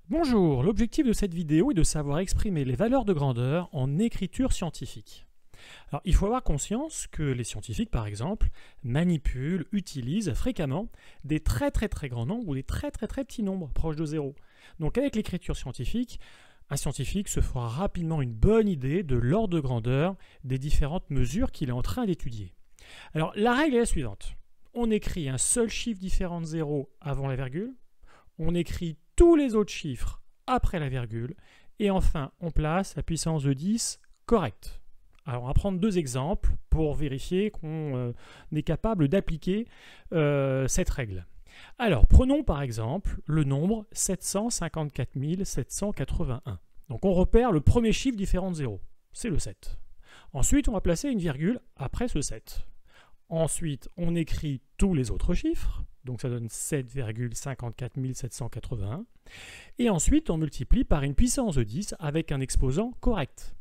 Bonjour, l'objectif de cette vidéo est de savoir exprimer les valeurs de grandeur en écriture scientifique. Alors, il faut avoir conscience que les scientifiques, par exemple, manipulent, utilisent fréquemment des très grands nombres ou des très petits nombres proches de zéro. Donc avec l'écriture scientifique, un scientifique se fera rapidement une bonne idée de l'ordre de grandeur des différentes mesures qu'il est en train d'étudier. Alors la règle est la suivante. On écrit un seul chiffre différent de zéro avant la virgule, on écrit tous les autres chiffres après la virgule, et enfin on place la puissance de 10 correcte. Alors on va prendre deux exemples pour vérifier qu'on est capable d'appliquer cette règle. Alors prenons par exemple le nombre 754 781. Donc on repère le premier chiffre différent de 0, c'est le 7. Ensuite on va placer une virgule après ce 7. Ensuite on écrit tous les autres chiffres, donc ça donne 7,54 781. Et ensuite on multiplie par une puissance de 10 avec un exposant correct.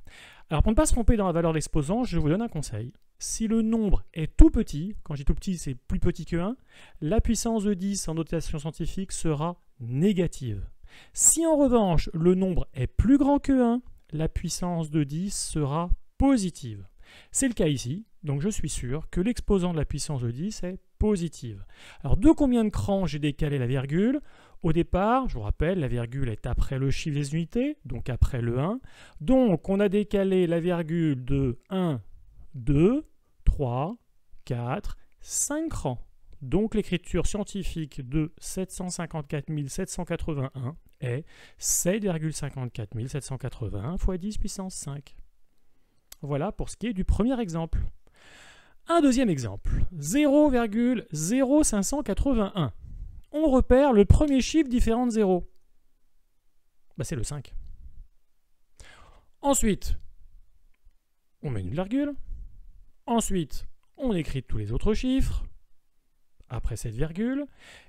Alors pour ne pas se tromper dans la valeur de l'exposant, je vous donne un conseil. Si le nombre est tout petit, quand je dis tout petit, c'est plus petit que 1, la puissance de 10 en notation scientifique sera négative. Si en revanche le nombre est plus grand que 1, la puissance de 10 sera positive. C'est le cas ici, donc je suis sûr que l'exposant de la puissance de 10 est positive. Alors de combien de crans j'ai décalé la virgule ? Au départ, je vous rappelle, la virgule est après le chiffre des unités, donc après le 1. Donc on a décalé la virgule de 1, 2, 3, 4, 5 crans. Donc l'écriture scientifique de 754 781 est 7,54 781 fois 10 puissance 5. Voilà pour ce qui est du premier exemple. Un deuxième exemple, 0,0581. On repère le premier chiffre différent de 0. C'est le 5. Ensuite, on met une virgule. Ensuite, on écrit tous les autres chiffres après cette virgule.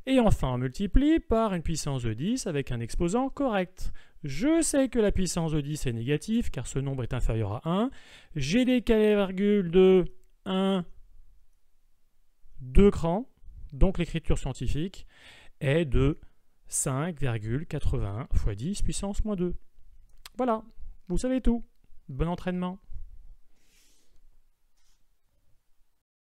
Et enfin, on multiplie par une puissance de 10 avec un exposant correct. Je sais que la puissance de 10 est négative car ce nombre est inférieur à 1. J'ai décalé la virgule de 1, 2 crans. Donc l'écriture scientifique est de 5,81 fois 10 puissance moins 2. Voilà, vous savez tout. Bon entraînement.